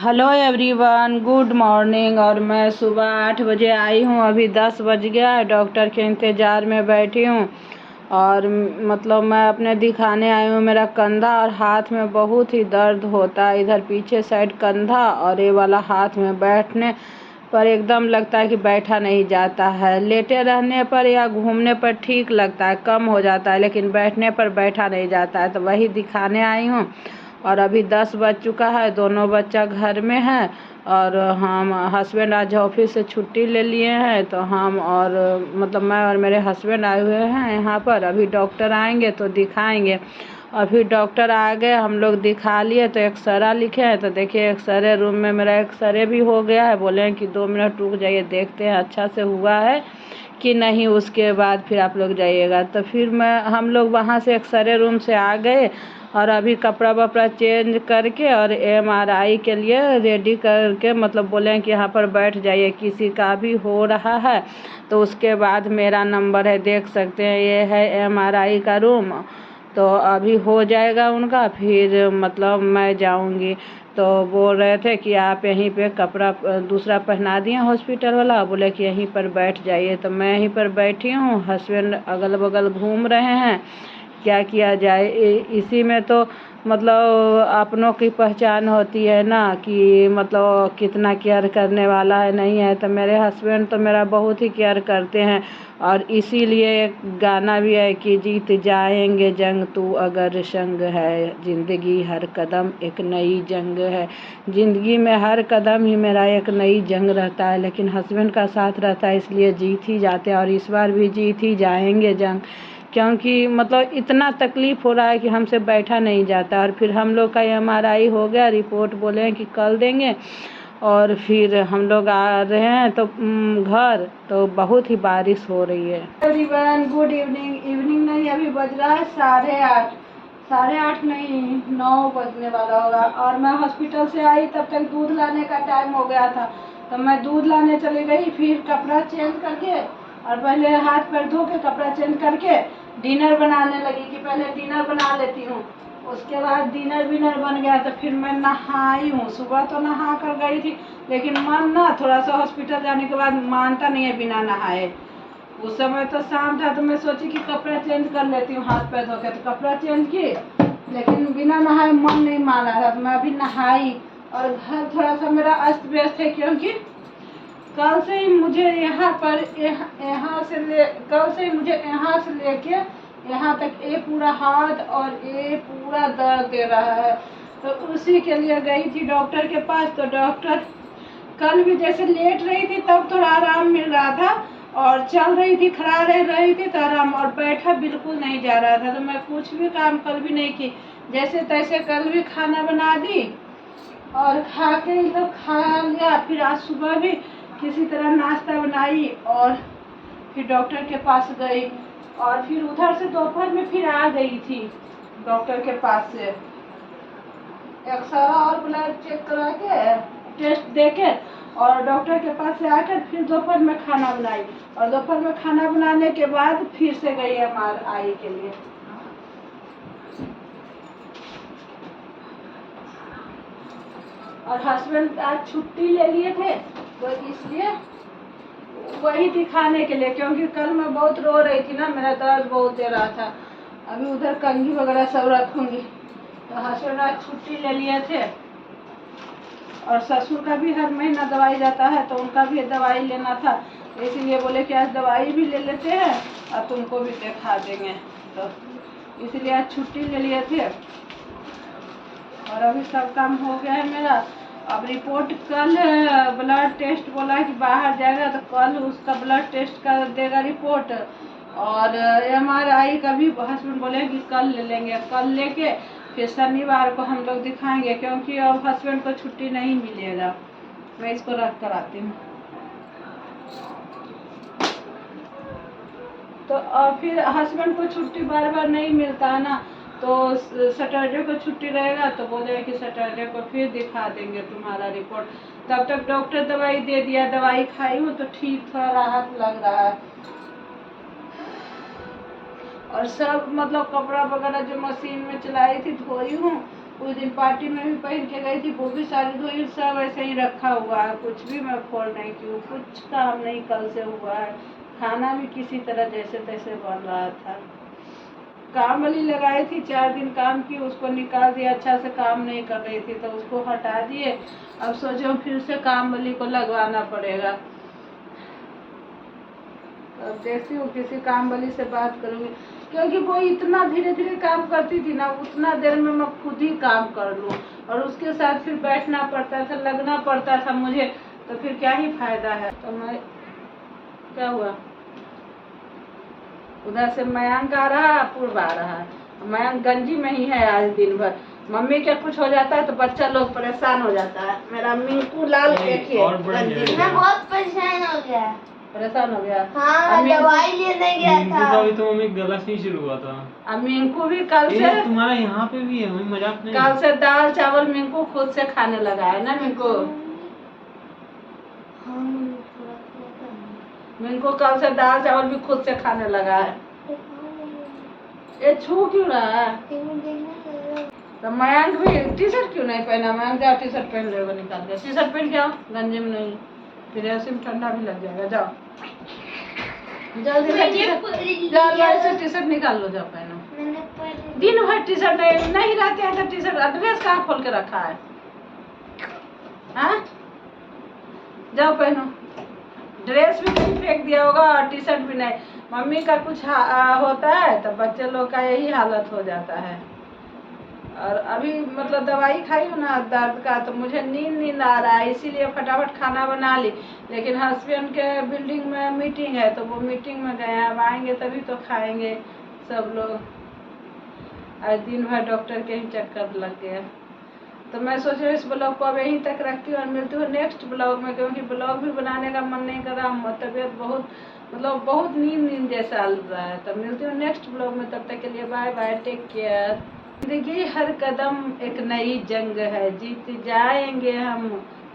Hello everyone, good morning. और मैं सुबह 8 बजे आई हूँ, अभी 10 बज गया है। डॉक्टर के इंतज़ार में बैठी हूँ और मतलब मैं अपने दिखाने आई हूँ। मेरा कंधा और हाथ में बहुत ही दर्द होता है, इधर पीछे साइड कंधा और ये वाला हाथ में। बैठने पर एकदम लगता है कि बैठा नहीं जाता है। लेटे रहने पर या घूमने पर ठीक लगता है, कम हो जाता है, लेकिन बैठने पर बैठा नहीं जाता है। तो वही दिखाने आई हूँ। और अभी 10 बज चुका है, दोनों बच्चा घर में है और हम हस्बैंड आज ऑफिस से छुट्टी ले लिए हैं। तो हम और मतलब मैं और मेरे हस्बैंड आए हुए हैं यहाँ पर। अभी डॉक्टर आएंगे तो दिखाएंगे। अभी डॉक्टर आ गए, हम लोग दिखा लिए तो एक्सरा लिखे हैं। तो देखिए एक्सरे रूम में मेरा एक्सरे भी हो गया है। बोले हैं कि 2 मिनट रुक जाइए, देखते हैं अच्छा से हुआ है कि नहीं, उसके बाद फिर आप लोग जाइएगा। तो फिर हम लोग वहाँ से एक्सरे रूम से आ गए और अभी कपड़ा वपड़ा चेंज करके और MRI के लिए रेडी करके मतलब बोले हैं कि यहाँ पर बैठ जाइए, किसी का भी हो रहा है तो उसके बाद मेरा नंबर है, देख सकते हैं। ये है MRI का रूम। तो अभी हो जाएगा उनका, फिर मतलब मैं जाऊंगी। तो बोल रहे थे कि आप यहीं पे कपड़ा दूसरा पहना दिए हॉस्पिटल वाला, बोले कि यहीं पर बैठ जाइए। तो मैं यहीं पर बैठी हूँ, हस्बैंड अगल बगल घूम रहे हैं। क्या किया जाए, इसी में तो मतलब अपनों की पहचान होती है ना, कि मतलब कितना केयर करने वाला है नहीं है। तो मेरे हस्बैंड तो मेरा बहुत ही केयर करते हैं। और इसीलिए एक गाना भी है कि जीत जाएंगे जंग तू अगर संग है, जिंदगी हर कदम एक नई जंग है। ज़िंदगी में हर कदम ही मेरा एक नई जंग रहता है, लेकिन हस्बैंड का साथ रहता है इसलिए जीत ही जाते हैं। और इस बार भी जीत ही जाएंगे जंग, क्योंकि मतलब इतना तकलीफ़ हो रहा है कि हमसे बैठा नहीं जाता। और फिर हम लोग का MRI हो गया, रिपोर्ट बोले हैं कि कल देंगे। और फिर हम लोग आ रहे हैं तो घर तो बहुत ही बारिश हो रही है। Everyone good evening. इवनिंग नहीं, अभी बज रहा है 8:30। 8:30 नहीं, 9 बजने वाला होगा। और मैं हॉस्पिटल से आई तब तक दूध लाने का टाइम हो गया था। तो मैं दूध लाने चली गई, फिर कपड़ा चेंज करके और पहले हाथ पैर धो के कपड़ा चेंज करके डिनर बनाने लगी कि पहले डिनर बना लेती हूँ। उसके बाद डिनर विनर बन गया तो फिर मैं नहाई हूँ। सुबह तो नहा कर गई थी, लेकिन मन ना थोड़ा सा हॉस्पिटल जाने के बाद मानता नहीं है बिना नहाए। उस समय तो शाम था तो मैं सोची कि कपड़ा चेंज कर लेती हूँ हाथ पैर धो के। तो कपड़ा चेंज किए, लेकिन बिना नहाए मन नहीं मान रहा था। तो मैं अभी नहाई और घर थोड़ा सा मेरा अस्त व्यस्त है, क्योंकि कल से ही मुझे यहाँ से लेके यहाँ तक ये पूरा हाथ और ये पूरा दर्द दे रहा है। तो उसी के लिए गई थी डॉक्टर के पास। तो डॉक्टर कल भी जैसे लेट रही थी तब थोड़ा आराम मिल रहा था, और चल रही थी, खड़ा रह रही थी तो आराम, और बैठा बिल्कुल नहीं जा रहा था। तो मैं कुछ भी काम कल भी नहीं की, जैसे तैसे कल भी खाना बना दी और खा के लोग खा लिया। फिर आज सुबह भी किसी तरह नाश्ता बनाई और फिर डॉक्टर के पास गई। और फिर उधर से दोपहर में फिर आ गई थी डॉक्टर के पास से, एक्सरा और ब्लड चेक करा के टेस्ट दे के, और डॉक्टर के पास से आकर फिर दोपहर में खाना बनाई। और दोपहर में खाना बनाने के बाद फिर से गई MRI के लिए। और हस्बैंड आज छुट्टी ले लिए थे तो इसलिए वही दिखाने के लिए, क्योंकि कल मैं बहुत रो रही थी ना, मेरा दर्द बहुत दे रहा था। अभी उधर कंघी वगैरह सब रखूंगी। तो हस्बैंड आज छुट्टी ले लिए थे। और ससुर का भी हर महीना दवाई जाता है तो उनका भी दवाई लेना था, इसीलिए बोले कि आज दवाई भी ले लेते हैं और तुमको भी दिखा देंगे। तो इसलिए आज छुट्टी ले लिए थे। और अभी सब काम हो गया है मेरा। अब रिपोर्ट कल ब्लड टेस्ट बोला कि बाहर जाएगा तो कल उसका ब्लड टेस्ट कर देगा रिपोर्ट। और MRI का भी हस्बैंड बोले कि कल ले लेंगे। कल लेके फिर शनिवार को हम लोग दिखाएंगे, क्योंकि अब हस्बैंड को छुट्टी नहीं मिलेगा। मैं इसको रख कर आती हूँ। तो फिर हस्बैंड को छुट्टी बार बार नहीं मिलता है ना, तो सैटरडे को छुट्टी रहेगा तो बोले कि सैटरडे को फिर दिखा देंगे तुम्हारा रिपोर्ट। तब तक डॉक्टर दवाई दे दिया, दवाई खाई हूँ तो ठीक, थोड़ा राहत लग रहा है। और सब मतलब कपड़ा वगैरह जो मशीन में चलाई थी धोई हूँ, उस दिन पार्टी में भी पहन के गई थी, वो भी साड़ी धोई, सब ऐसे ही रखा हुआ है, कुछ भी मैं फोड़ नहीं की हूँ, कुछ काम नहीं कल से हुआ है। खाना भी किसी तरह जैसे तैसे बन रहा था। काम वाली लगाई थी, 4 दिन काम की, उसको निकाल दिया, अच्छा से काम नहीं कर रही थी तो उसको हटा दिए। अब सोचो फिर से काम वाली को लगवाना पड़ेगा। अब देखती हूँ किसी काम वाली से बात करूँगी, क्योंकि वो इतना धीरे धीरे काम करती थी ना, उतना देर में मैं खुद ही काम कर लूँ, और उसके साथ फिर बैठना पड़ता था, लगना पड़ता था मुझे, तो फिर क्या ही फायदा है। तो मैं क्या हुआ, उधर से मयंक आ रहा, पूर्व आ रहा। मयंक गंजी में ही है आज दिन भर। मम्मी के कुछ हो जाता है तो बच्चा लोग परेशान हो जाता है। मेरा मीकू लाल देखिए गंजी में बहुत परेशान हो गया। परेशान हो गया। हाँ, दवाई लेने गया था। अभी तो मम्मी गला से ही शुरू हुआ था। अब मिंकू भी कल से तुम्हारा यहाँ पे भी है, मजाक नहीं। कल से दाल चावल मिंकू खुद से खाने लगा है ना मिंकू। मिंकू कल से दाल चावल भी खुद से खाने लगा है। ये छू क्यों रहा है? तो मयंक भी टी शर्ट क्यों नहीं पहना? मयंक जाओ टी शर्ट पहन ले, निकाल के टी शर्ट पहन के आओ, गंजी में नहीं, फिर ऐसे में ठंडा भी लग जाएगा। जाओ जल्दी से टी शर्ट निकाल लो, जाओ पहनो। दिन भर टी शर्ट नहीं रहते हैं तो टी शर्ट ड्रेस कहाँ खोल के रखा है? हाँ जाओ पहनो। ड्रेस भी नहीं फेंक दिया होगा और टी शर्ट भी नहीं। मम्मी का कुछ होता है तो बच्चे लोग का यही हालत हो जाता है। और अभी मतलब दवाई खाई हूँ ना दर्द का, तो मुझे नींद आ रहा है, इसीलिए फटाफट खाना बना ली। लेकिन हस्बैंड के बिल्डिंग में मीटिंग है, तो वो मीटिंग में गए हैं, अब आएंगे तभी तो खाएंगे सब लोग। आज दिन भर डॉक्टर के ही चक्कर लग गया। तो मैं सोच रही हूँ इस ब्लॉग को अब यहीं तक रखती हूँ और मिलती हूँ नेक्स्ट ब्लॉग में, क्योंकि ब्लॉग भी बनाने का मन नहीं कर रहा, तबीयत बहुत नींद जैसा चल रहा है। तो मिलती हूँ नेक्स्ट ब्लॉग में, तब तक के लिए बाय बाय, टेक केयर। जिंदगी हर कदम एक नई जंग है, जीत जाएंगे हम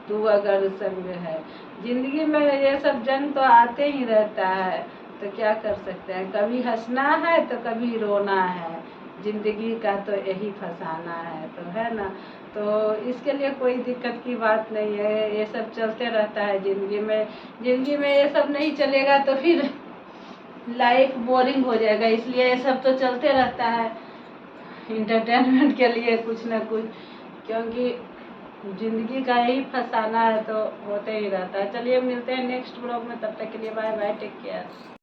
तू अगर संग है। जिंदगी में ये सब जंग तो आते ही रहता है, तो क्या कर सकते हैं, कभी हंसना है तो कभी रोना है, जिंदगी का तो यही फसाना है, तो है ना। तो इसके लिए कोई दिक्कत की बात नहीं है, ये सब चलते रहता है जिंदगी में। जिंदगी में ये सब नहीं चलेगा तो फिर लाइफ बोरिंग हो जाएगा, इसलिए ये सब तो चलते रहता है इंटरटेनमेंट के लिए कुछ ना कुछ, क्योंकि जिंदगी का यही फसाना है तो होते ही रहता है। चलिए मिलते हैं नेक्स्ट ब्लॉग में, तब तक के लिए बाय बाय, टेक केयर।